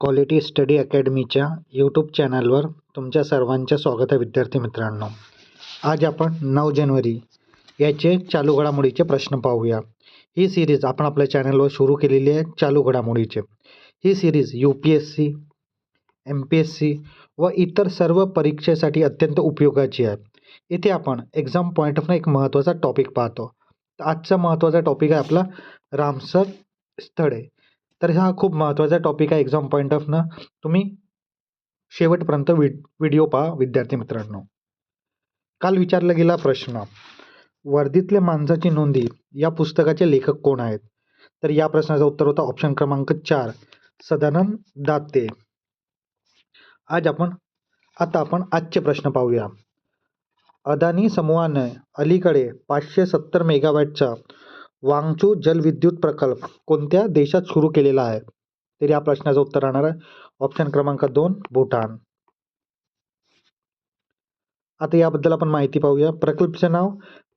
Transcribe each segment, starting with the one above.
Quality study अकॅडमीच्या YouTube चॅनलवर तुमच्या सर्वांचे स्वागत आहे. विद्यार्थी मित्रांनो, आज आपण 9 जानेवारी याचे चालू घडामोडीचे प्रश्न पाहूया. ही सिरीज आपण आपल्या चॅनलवर सुरू केलेली आहे. चालू घडामोडीचे ही सिरीज UPSC, MPSC व इतर सर्व परीक्षेसाठी अत्यंत उपयोगाची आहे. इथे आपण एक्झाम पॉईंट ऑफ एक महत्त्वाचा टॉपिक पाहतो. आजचा महत्त्वाचा टॉपिक आहे आपला रामसर स्थळे. तर हा खूप महत्त्वाचा टॉपिक आहे. एक्झाम पॉईंट ऑफ तुम्ही शेवटपर्यंत व्हिडिओ पहा. विद्यार्थी मित्रांनो, काल विचारला गेला प्रश्न, वर्दीतले माणसाची नोंदी या पुस्तकाचे लेखक कोण आहेत? तर या प्रश्नाचं उत्तर होतं ऑप्शन क्रमांक 4 सदानंद दाते. आता आपण आजचे प्रश्न पाहूया. अदानी समूहाने अलीकडे 570 मेगावॅटचा वांगचू जलविद्युत प्रकल्प कोणत्या देशात सुरू केलेला आहे? तर या प्रश्नाचं उत्तर राहणार आहे ऑप्शन क्रमांक 2 भूटान. आता याबद्दल आपण माहिती पाहूया. प्रकल्पाचे नाव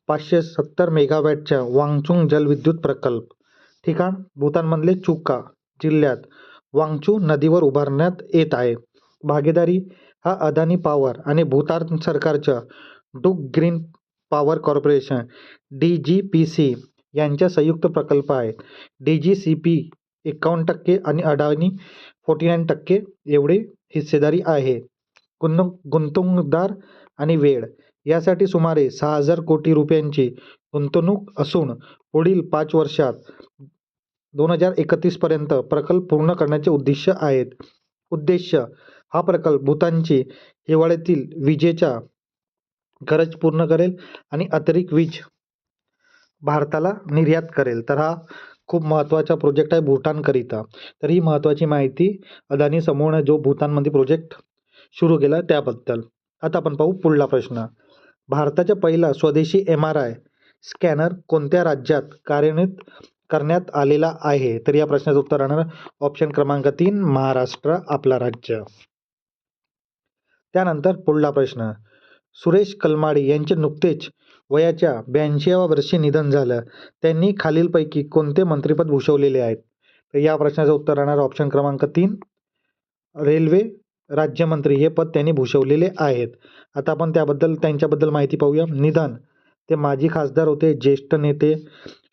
570 मेगावॅटच्या वांगचू जलविद्युत प्रकल्प. ठिकाण भूतानमधले चुका जिल्ह्यात वांगचू नदीवर उभारण्यात येत आहे. भागीदारी हा अदानी पॉवर आणि भूतान सरकारच्या डूक ग्रीन पॉवर कॉर्पोरेशन DGPC यांच्या संयुक्त प्रकल्प आहे. DGCP 51% आणि अडानी 49% एवढी हिस्सेदारी आहे. गुंतवणूकदार आणि वेळ यासाठी सुमारे 6,000 कोटी रुपयांची गुंतवणूक असून पुढील 5 वर्षात 2031 पर्यंत प्रकल्प पूर्ण करण्याचे उद्देश हा प्रकल्प भूतानची हिवाळ्यातील विजेच्या गरज पूर्ण करेल आणि अतिरिक्त वीज भारताला निर्यात करेल. तर हा खूप महत्त्वाचा प्रोजेक्ट आहे भूटानकरिता. तर ही महत्त्वाची माहिती अदानी समूहाने जो भूतानमध्ये प्रोजेक्ट सुरू केला त्याबद्दल. आता आपण पाहू पुढला प्रश्न. भारताचा पहिला स्वदेशी MRI स्कॅनर कोणत्या राज्यात कार्यान्वित करण्यात आलेला आहे? तर या प्रश्नाचं उत्तर राहणार ऑप्शन क्रमांक 3 महाराष्ट्र आपला राज्य. त्यानंतर पुढला प्रश्न. सुरेश कलमाडी यांचे नुकतेच वयाच्या 82व्या वर्षी निधन झालं. त्यांनी खालीलपैकी कोणते मंत्रिपद भूषवलेले आहेत? तर या प्रश्नाचं उत्तर राहणार ऑप्शन क्रमांक 3 रेल्वे राज्यमंत्री हे पद त्यांनी भूषवलेले आहेत. आता आपण त्यांच्याबद्दल माहिती पाहूया. निधन. ते माजी खासदार होते, ज्येष्ठ नेते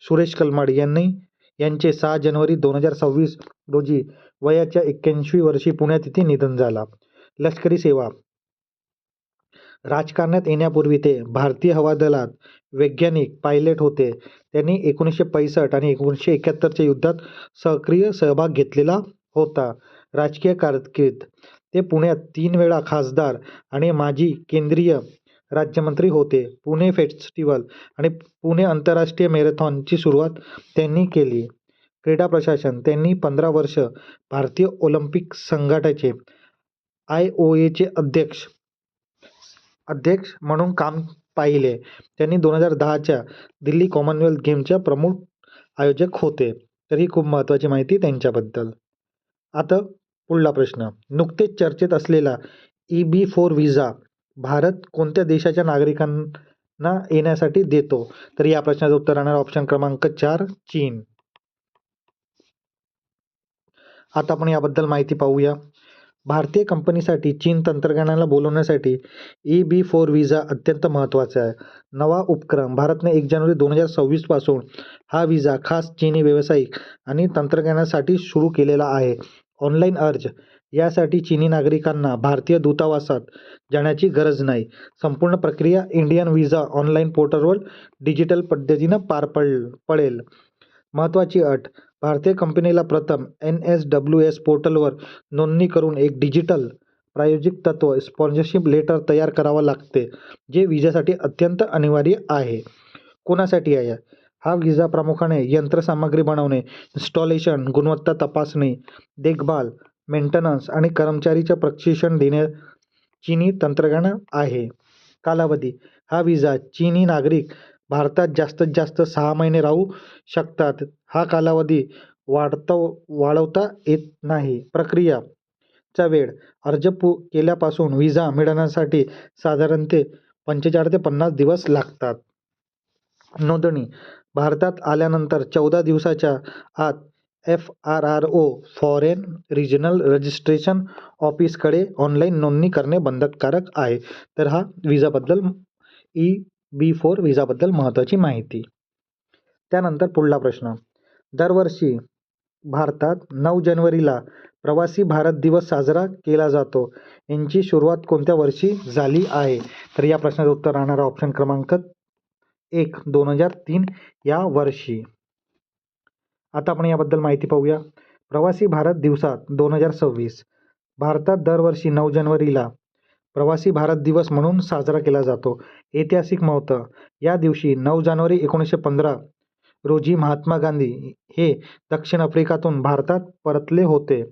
सुरेश कलमाडी यांचे 6 जानेवारी 2026 रोजी वयाच्या 81 वर्षी पुण्यात येथे निधन झाला. लष्करी सेवा. राजकारणात येण्यापूर्वी ते भारतीय हवाई दलात वैज्ञानिक पायलट होते. त्यांनी 1965 आणि 1971च्या युद्धात सक्रिय सहभाग घेतलेला होता. राजकीय कारकीर्द. ते पुण्यात 3 वेळा खासदार आणि माजी केंद्रीय राज्यमंत्री होते. पुणे फेस्टिवल आणि पुणे आंतरराष्ट्रीय मॅरेथॉनची सुरुवात त्यांनी केली. क्रीडा प्रशासन. त्यांनी 15 वर्ष भारतीय ऑलिम्पिक संघटनेचे IOA चे अध्यक्ष म्हणून काम पाहिले. त्यांनी 2010च्या दिल्ली कॉमनवेल्थ गेमच्या प्रमुख आयोजक होते. तर ही खूप महत्त्वाची माहिती त्यांच्याबद्दल. आता पुढला प्रश्न. नुकतेच चर्चेत असलेला EB4 व्हिसा भारत कोणत्या देशाच्या नागरिकांना येण्यासाठी देतो? तर या प्रश्नाचं उत्तर राहणार ऑप्शन क्रमांक 4 चीन. आता आपण याबद्दल माहिती पाहूया. भारतीय कंपनीसाठी चीन तंत्रज्ञानाला बोलवण्यासाठी EB4 व्हिसा अत्यंत महत्त्वाचा आहे. नवा उपक्रम. भारतने 1 जानेवारी 2026 पासून हा व्हिसा खास चीनी व्यावसायिक आणि तंत्रज्ञानासाठी सुरू केलेला आहे. ऑनलाईन अर्ज. यासाठी चीनी नागरिकांना भारतीय दूतावासात जाण्याची गरज नाही. संपूर्ण प्रक्रिया इंडियन व्हिसा ऑनलाईन पोर्टलवर डिजिटल पद्धतीनं पार पडेल. महत्त्वाची अट. भारतीय कंपनीला प्रथम NSWS पोर्टलवर नोंदणी करून एक डिजिटल प्रायोजिक तत्व स्पॉन्सरशिप लेटर तयार करावं लागते, जे व्हिसासाठी अत्यंत अनिवार्य आहे. कोणासाठी आहे हा व्हिसा? प्रामुख्याने यंत्रसामग्री बनवणे, इन्स्टॉलेशन, गुणवत्ता तपासणी, देखभाल, मेंटेनन्स आणि कर्मचारीचे प्रशिक्षण देणे चीनी तंत्रज्ञान आहे. कालावधी. हा व्हिसा चीनी नागरिक भारतात जास्तीत जास्त 6 महिने राहू शकतात. हा कालावधी वाढवता येत नाही. प्रक्रिया चा वेळ. अर्ज केल्यापासून व्हिसा मिळण्यासाठी साधारणतः 45 ते 50 दिवस लागतात. नोंदणी. भारतात आल्यानंतर 14 दिवसाच्या आत FRRO फॉरेन रिजनल रजिस्ट्रेशन ऑफिसकडे ऑनलाईन नोंदणी करणे बंधनकारक आहे. तर हा विजाबद्दल EB4 विजाबद्दल महत्त्वाची माहिती. त्यानंतर पुढला प्रश्न. दरवर्षी भारतात 9 जानेवारीला प्रवासी भारत दिवस साजरा केला जातो. यांची सुरुवात कोणत्या वर्षी झाली आहे? तर या प्रश्नाचं उत्तर राहणार ऑप्शन क्रमांक 1 2003 या वर्षी. आता आपण याबद्दल माहिती पाहूया. प्रवासी भारत दिवसात 2026 भारतात दरवर्षी 9 जानेवारीला प्रवासी भारत दिवस म्हणून साजरा केला जातो. ऐतिहासिक महत्त्व. या दिवशी 9 जानेवारी 1915 रोजी महात्मा गांधी हे दक्षिण आफ्रिकेतून भारतात परतले होते.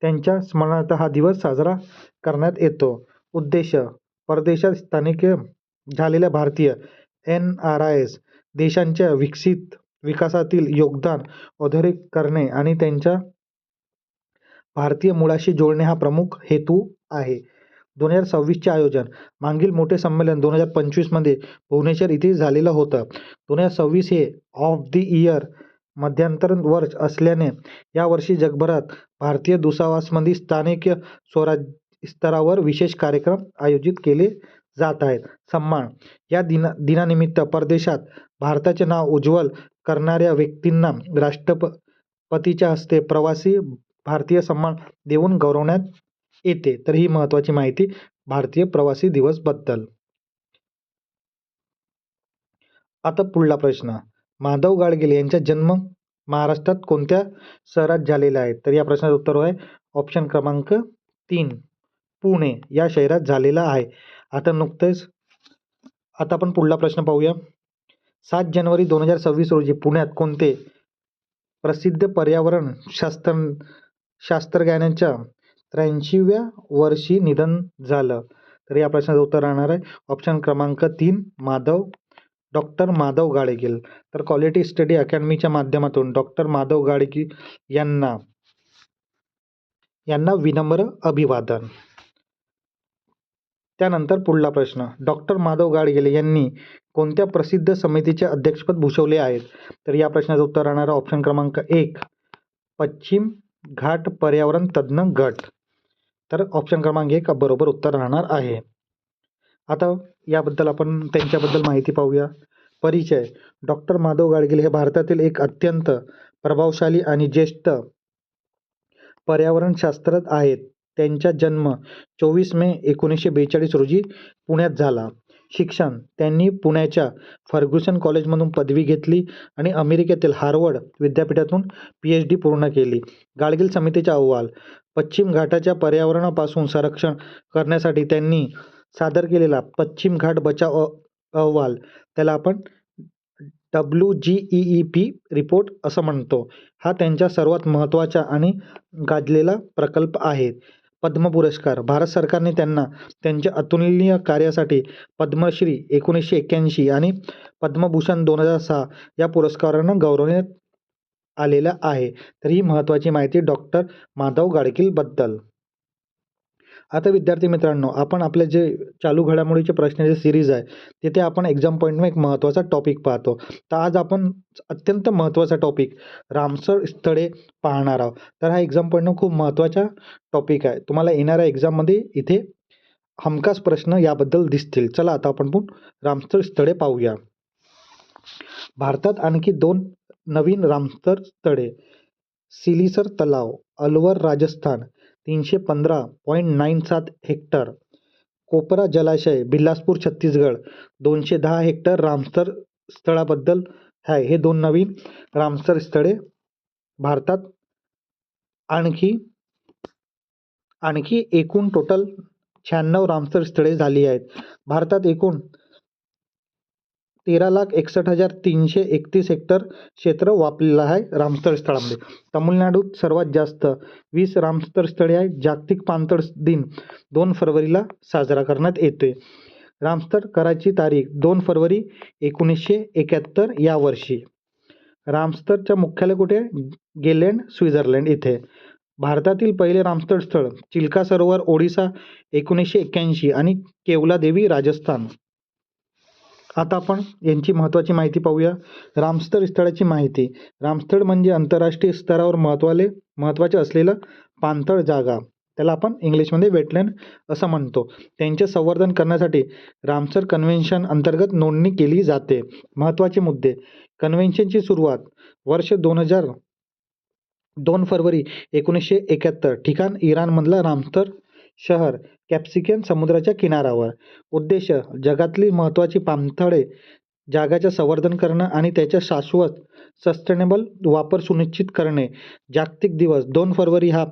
त्यांच्या स्मरणार्थ हा दिवस साजरा करण्यात येतो. उद्देश. परदेशात स्थानिक झालेल्या भारतीय NRIs देशांच्या विकासातील योगदान अधोरेखित करणे आणि त्यांच्या भारतीय मुळाशी जोडणे हा प्रमुख हेतू आहे. 2026चे आयोजन. मागील मोठे संमेलन 2025 मध्ये भुवनेश्वर इथे झालेलं होतं. 2026 हे ऑफ द इयर मध्यांतर वर्ष असल्याने यावर्षी जगभरात भारतीय दूतावासांमध्ये स्थानिक स्वराज्य स्तरावर विशेष कार्यक्रम आयोजित केले जात आहेत. सन्मान. या दिनानिमित्त परदेशात भारताचे नाव उज्ज्वल करणाऱ्या व्यक्तींना राष्ट्रपतीच्या हस्ते प्रवासी भारतीय सन्मान देऊन गौरवण्यात येते. तर ही महत्त्वाची माहिती भारतीय प्रवासी दिवस बद्दल. आता पुढला प्रश्न. माधव गाडगीळ यांचा जन्म महाराष्ट्रात कोणत्या शहरात झालेला आहे? तर या प्रश्नाचं उत्तर आहे ऑप्शन क्रमांक 3 पुणे या शहरात झालेला आहे. आता आपण पुढला प्रश्न पाहूया. 7 जानेवारी 2026 रोजी पुण्यात कोणते प्रसिद्ध पर्यावरण शास्त्रज्ञांच्या 83व्या वर्षी निधन झालं? तर या प्रश्नाचं उत्तर राहणार आहे ऑप्शन क्रमांक 3 डॉक्टर माधव गाडगीळ. तर क्वालिटी स्टडी अकॅडमीच्या माध्यमातून डॉक्टर माधव गाडगीळ यांना विनम्र अभिवादन. त्यानंतर पुढला प्रश्न. डॉक्टर माधव गाडगीळ यांनी कोणत्या प्रसिद्ध समितीचे अध्यक्षपद भूषवले आहेत? तर या प्रश्नाचं उत्तर राहणार ऑप्शन क्रमांक 1 पश्चिम घाट पर्यावरण तज्ज्ञ गट. तर ऑप्शन क्रमांक 1 बरोबर उत्तर राहणार आहे. आता याबद्दल आपण त्यांच्याबद्दल माहिती पाहूया. परिचय. डॉक्टर माधव गाडगीळ हे भारतातील एक अत्यंत प्रभावशाली आणि ज्येष्ठ पर्यावरणशास्त्रज्ञ आहेत. त्यांचा जन्म 24 मे 1942 रोजी पुण्यात झाला. शिक्षण. त्यांनी पुण्याच्या फर्ग्युसन कॉलेजमधून पदवी घेतली आणि अमेरिकेतील हार्वर्ड विद्यापीठातून PhD पूर्ण केली. गाडगीळ समितीचा अहवाल. पश्चिम घाटाच्या पर्यावरणापासून संरक्षण करण्यासाठी त्यांनी सादर केलेला पश्चिम घाट बचाव अहवाल, त्याला आपण WGEEP रिपोर्ट असं म्हणतो, हा त्यांचा सर्वात महत्त्वाचा आणि गाजलेला प्रकल्प आहे. पद्म पुरस्कार. भारत सरकारने त्यांना त्यांच्या अतुलनीय कार्यासाठी पद्मश्री 1981 आणि पद्मभूषण 2006 या पुरस्कारानं गौरवण्यात आलेलं आहे. तर ही महत्त्वाची माहिती डॉक्टर माधव गाडगीळ बद्दल. आता विद्यार्थी मित्रांनो, आपण आपले जे चालू घडामोडीचे प्रश्नाचे सिरीज आहे तिथे आपण एक्झाम पॉईंटमध्ये एक महत्त्वाचा टॉपिक पाहतो. तर आज आपण अत्यंत महत्त्वाचा टॉपिक रामसर स्थळे पाहणार आहोत. तर हा एक्झाम पॉईंटनं खूप महत्त्वाचा टॉपिक आहे. तुम्हाला येणाऱ्या एक्झाममध्ये इथे हमखास प्रश्न याबद्दल दिसतील. चला आता आपण रामसर स्थळे पाहूया. भारतात आणखी 2 नवीन रामसर स्थळे. सिलीसर तलाव, अलवर राजस्थान 315.97 हेक्टर. कोपरा जलाशय, बिलासपूर छत्तीसगड 210 हेक्टर रामसर स्थळाबद्दल आहे. हे 2 नवीन रामसर स्थळे भारतात आणखी एकूण टोटल 96 रामसर स्थळे झाली आहेत. भारतात एकूण 13,61,331 हेक्टर क्षेत्र व्यापलेलं आहे रामसर स्थळामध्ये. तामिळनाडूत सर्वात जास्त 20 रामसर स्थळे आहेत. जागतिक पाणथळ दिन 2 फरवरीला साजरा करण्यात येतोय. रामसर कराची तारीख 2 फरवरी 1971 या वर्षी. रामसरचं मुख्यालय कुठे आहे? गेलेंड, स्वित्झर्लंड इथे. भारतातील पहिले रामसर स्थळ चिल्का सरोवर, ओडिसा 1981 आणि केवला देवी, राजस्थान. आता आपण यांची महत्त्वाची माहिती पाहूया. रामस्थळ स्थळाची माहिती. रामस्थळ म्हणजे आंतरराष्ट्रीय स्तरावर महत्त्वाचे असलेलं पाणथळ जागा. त्याला आपण इंग्लिशमध्ये वेटलँड असं म्हणतो. त्यांचे संवर्धन करण्यासाठी रामसर कन्व्हेन्शन अंतर्गत नोंदणी केली जाते. महत्त्वाचे मुद्दे. कन्व्हेन्शनची सुरुवात वर्ष 2 फरवरी 1971. ठिकाण इराणमधला रामसर शहर कॅस्पियन समुद्राच्या किनाऱ्यावर. उद्देश जगातली महत्त्वाची पाणथळ जागाचे संवर्धन करणं आणि त्याचा शाश्वत सस्टेनेबल वापर सुनिश्चित करणे. जागतिक दिवस 2 फरवरी हा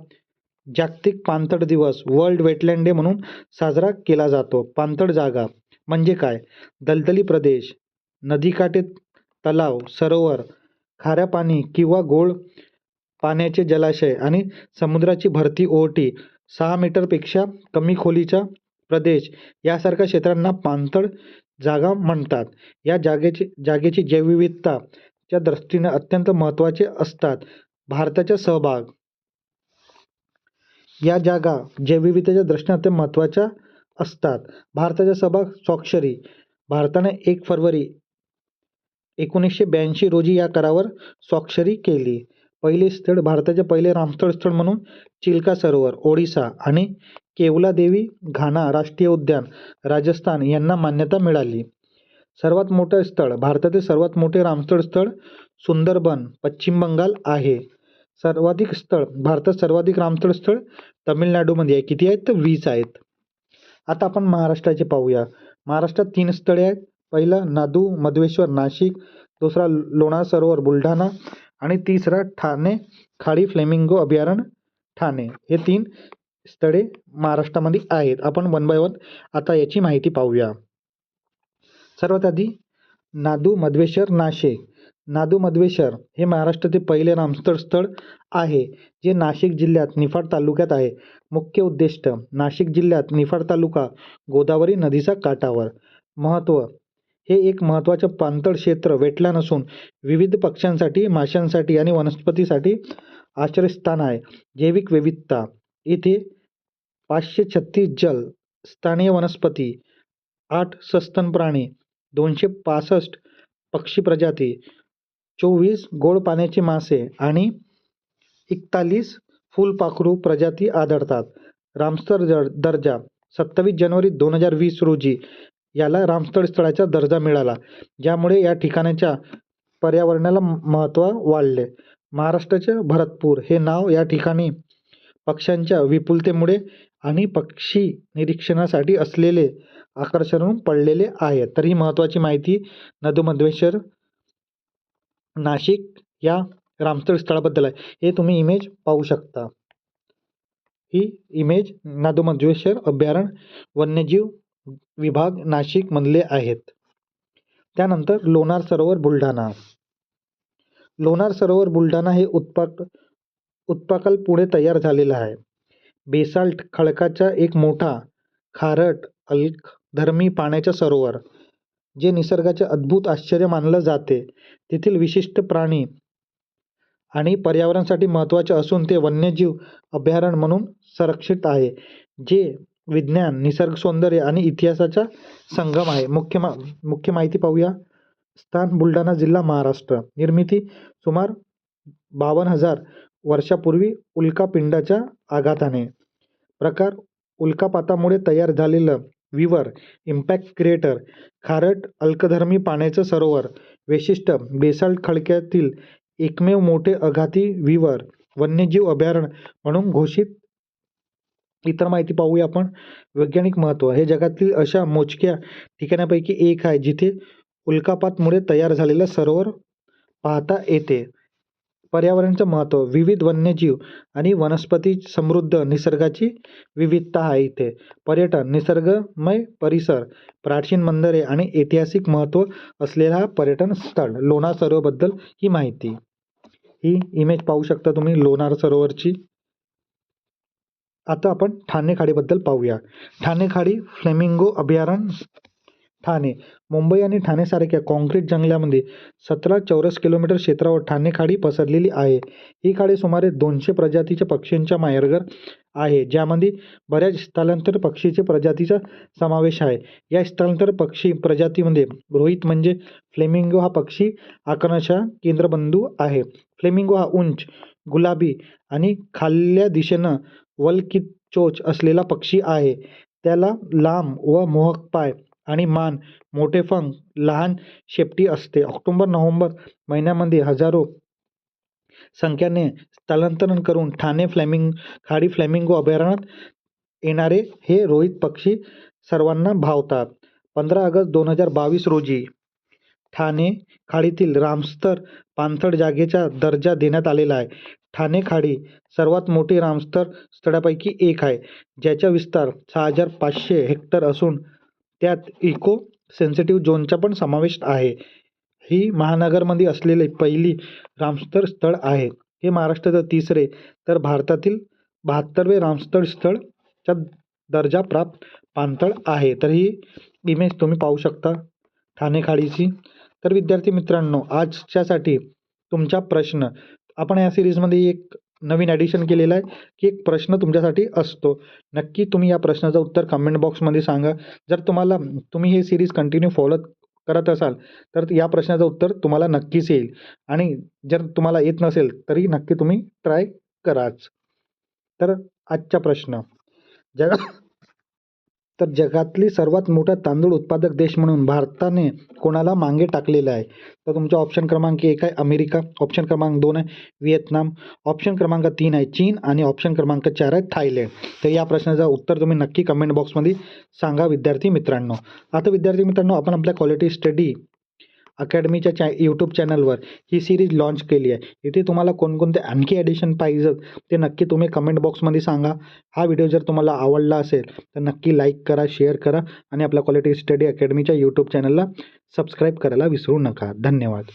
जागतिक पाणथळ दिवस वर्ल्ड वेटलँड डे म्हणून साजरा केला जातो. पाणथळ जागा म्हणजे काय? दलदली प्रदेश, नदीकाठी तलाव, सरोवर, खाऱ्या पाणी किंवा गोड पाण्याचे जलाशय आणि समुद्राची भरती ओहोटी 6 मीटरपेक्षा कमी खोलीचा प्रदेश यासारख्या क्षेत्रांना पाणथळ जागा म्हणतात. या जागेची जैवविविधतेच्या दृष्टीने अत्यंत महत्त्वाचे असतात. भारताचा सहभाग. या जागा जैवविविधतेच्या दृष्टीने अत्यंत महत्त्वाच्या असतात. भारताचा सहभाग. स्वाक्षरी. भारताने 1 फरवरी 1982 रोजी या करारावर स्वाक्षरी केली. पहिले स्थळ. भारताचे पहिले रामस्थळ स्थळ म्हणून चिल्का सरोवर, ओडिशा आणि केवलादेवी घाना राष्ट्रीय उद्यान, राजस्थान यांना मान्यता मिळाली. सर्वात मोठे स्थळ. भारतातील सर्वात मोठे रामस्थळ स्थळ सुंदरबन, पश्चिम बंगाल आहे. सर्वाधिक स्थळ. भारतात सर्वाधिक रामस्थळ स्थळ तमिळनाडूमध्ये आहे. किती आहेत? तर 20 आहेत. आता आपण महाराष्ट्राचे पाहूया. महाराष्ट्रात 3 स्थळे आहेत. पहिलं नादू मधवेश्वर नाशिक, दुसरा लोणार सरोवर बुलढाणा आणि तिसरा ठाणे खाडी फ्लेमिंगो अभयारण्य ठाणे. हे 3 स्थळे महाराष्ट्रामध्ये आहेत. आपण वन बाय वन आता याची माहिती पाहूया. सर्वात आधी नादू मधवेश्वर नाशिक. नादू मधवेश्वर हे महाराष्ट्रातील पहिले रामस्थळ स्थळ आहे, जे नाशिक जिल्ह्यात निफाड तालुक्यात आहे. मुख्य उद्दिष्ट. नाशिक जिल्ह्यात निफाड तालुका गोदावरी नदीच्या काठावर. महत्त्व. हे एक महत्त्वाचं पाणथळ क्षेत्र वेटलँड असून विविध पक्ष्यांसाठी, माशांसाठी आणि वनस्पतींसाठी आश्रयस्थान आहे. जैविक विविधता. येथे 536 जल स्थानीय वनस्पती, 8 सस्तन प्राणी, 265 पक्षी प्रजाती, 24 गोड पाण्याचे मासे आणि 41 फुलपाखरू प्रजाती आढळतात. रामस्थळ दर्जा. 27 जानेवारी 2020 रोजी याला रामस्थळ स्थळाचा दर्जा मिळाला, ज्यामुळे या ठिकाणाच्या पर्यावरणाला महत्त्व वाढले. महाराष्ट्राचे भरतपूर हे नाव या ठिकाणी पक्ष्यांच्या विपुलतेमुळे आणि पक्षी निरीक्षणासाठी असलेले आकर्षण पडलेले आहे. तर ही महत्त्वाची माहिती नादू-मधवेश्वर नाशिक या रामस्थळ स्थळाबद्दल आहे. हे तुम्ही इमेज पाहू शकता. ही इमेज नादू-मधवेश्वर अभयारण्य वन्यजीव विभाग नाशिक मधले आहेत. त्यानंतर लोणार सरोवर बुलढाणा. लोणार सरोवर बुलढाणा हे उत्पाकाल पुढे तयार झालेलं आहे. बेसाल्ट खडकाचा एक मोठा खारट अल्कधर्मी पाण्याचा सरोवर, जे निसर्गाचे अद्भुत आश्चर्य मानलं जाते. तेथील विशिष्ट प्राणी आणि पर्यावरणासाठी महत्त्वाचे असून ते वन्यजीव अभयारण्य म्हणून संरक्षित आहे, जे विज्ञान, निसर्ग सौंदर्य आणि इतिहासाचा संगम आहे. मुख्य माहिती पाहूया. स्थान बुलढाणा जिल्हा, महाराष्ट्र. निर्मिती सुमार 52,000 वर्षापूर्वी उल्कापिंडाच्या आघाताने. प्रकार उल्कापातामुळे तयार झालेलं विवर इम्पॅक्ट क्रेटर, खारट अल्कधर्मी पाण्याचं सरोवर. वैशिष्ट्य बेसाल्ट खडकातील एकमेव मोठे आघाती विवर, वन्यजीव अभयारण्य म्हणून घोषित. इतर माहिती पाहूया आपण. वैज्ञानिक महत्त्व. हे जगातील अशा मोजक्या ठिकाणापैकी एक आहे जिथे उल्कापातामुळे तयार झालेलं सरोवर पाहता येते. पर्यावरणाचं महत्त्व. विविध वन्यजीव आणि वनस्पती समृद्ध निसर्गाची विविधता आहे इथे. पर्यटन. निसर्गमय परिसर, प्राचीन मंदिरे आणि ऐतिहासिक महत्त्व असलेला हा पर्यटन स्थळ. लोणार सरोवरबद्दल ही माहिती. ही इमेज पाहू शकता तुम्ही लोणार सरोवरची. आता आपण ठाणे खाडीबद्दल पाहूया. ठाणे खाडी फ्लेमिंगो अभयारण्य ठाणे मुंबई आणि ठाणेसारख्या काँक्रीट जंगलामध्ये 17 चौरस किलोमीटर क्षेत्रावर ठाणे खाडी पसरलेली आहे. ही खाडी सुमारे 200 प्रजातीच्या पक्ष्यांच्या माहेरघर आहे, ज्यामध्ये बऱ्याच स्थलांतर पक्षीच्या प्रजातीचा समावेश आहे. या स्थलांतर पक्षी प्रजातीमध्ये रोहित म्हणजे फ्लेमिंगो हा पक्षी आकर्षणाचा केंद्रबिंदू आहे. फ्लेमिंगो हा उंच, गुलाबी आणि खालच्या दिशेनं वलकित चोच असलेला पक्षी आहे. त्याला लांब व मोहक पाय आणि मान, मोठे पंख, लहान शेपटी असते. ऑक्टोबर-नोव्हेंबर महिन्यामध्ये हजारो संख्येने स्थलांतरण करून ठाणे खाडी फ्लेमिंगो अभयारण्यात येणारे हे रोहित पक्षी सर्वांना भावतात. 15 ऑगस्ट 2022 रोजी ठाणे खाडीतील रामसर पाणथळ जागेचा दर्जा देण्यात आलेला आहे. ठाणे खाडी सर्वात मोठी रामसर स्थळांपैकी एक आहे, ज्याचा विस्तार 6,500 हेक्टर असून त्यात इको सेन्सिटिव्ह झोनचा पण समावेश आहे. ही महानगरमध्ये असलेले पहिली रामसर स्थळ आहे. हे महाराष्ट्राचं तिसरे तर भारतातील 72वे रामसर स्थळचा दर्जा प्राप्त पाणथळ आहे. तर ही इमेज तुम्ही पाहू शकता ठाणे खाडीची. तर विद्यार्थी मित्रांनो, आजच्यासाठी तुमचा प्रश्न, आपण या सिरीजमध्ये एक नवीन ॲडिशन केलेलं आहे की एक प्रश्न तुमच्यासाठी असतो. नक्की तुम्ही या प्रश्नाचं उत्तर कमेंट बॉक्समध्ये सांगा. जर तुम्ही हे सिरीज कंटिन्यू फॉलो करत असाल तर या प्रश्नाचं उत्तर तुम्हाला नक्कीच येईल, आणि जर तुम्हाला येत नसेल तरी नक्की तुम्ही ट्राय कराच. तर आजचा प्रश्न, जगातली सर्वात मोठा तांदूळ उत्पादक देश म्हणून भारताने कोणाला मागे टाकलेलं आहे? तर तुमचा ऑप्शन क्रमांक 1 आहे अमेरिका, ऑप्शन क्रमांक 2 आहे व्हिएतनाम, ऑप्शन क्रमांक 3 आहे चीन आणि ऑप्शन क्रमांक 4 आहे थायलंड. तर या प्रश्नाचं उत्तर तुम्ही नक्की कमेंट बॉक्समध्ये सांगा विद्यार्थी मित्रांनो. आता विद्यार्थी मित्रांनो, आपण आपल्या क्वालिटी स्टडी अकॅडमीच्या यूट्यूब चॅनलवर ही सिरीज लॉन्च केली आहे. इथे तुम्हाला कोणकोणते आणखी ॲडिशन पाहिजेत ते नक्की तुम्ही कमेंट बॉक्समध्ये सांगा. हा व्हिडिओ जर तुम्हाला आवडला असेल तर नक्की लाईक करा, शेअर करा आणि आपल्या क्वालिटी स्टडी अकॅडमीच्या यूट्यूब चॅनलला सबस्क्राईब करायला विसरू नका. धन्यवाद.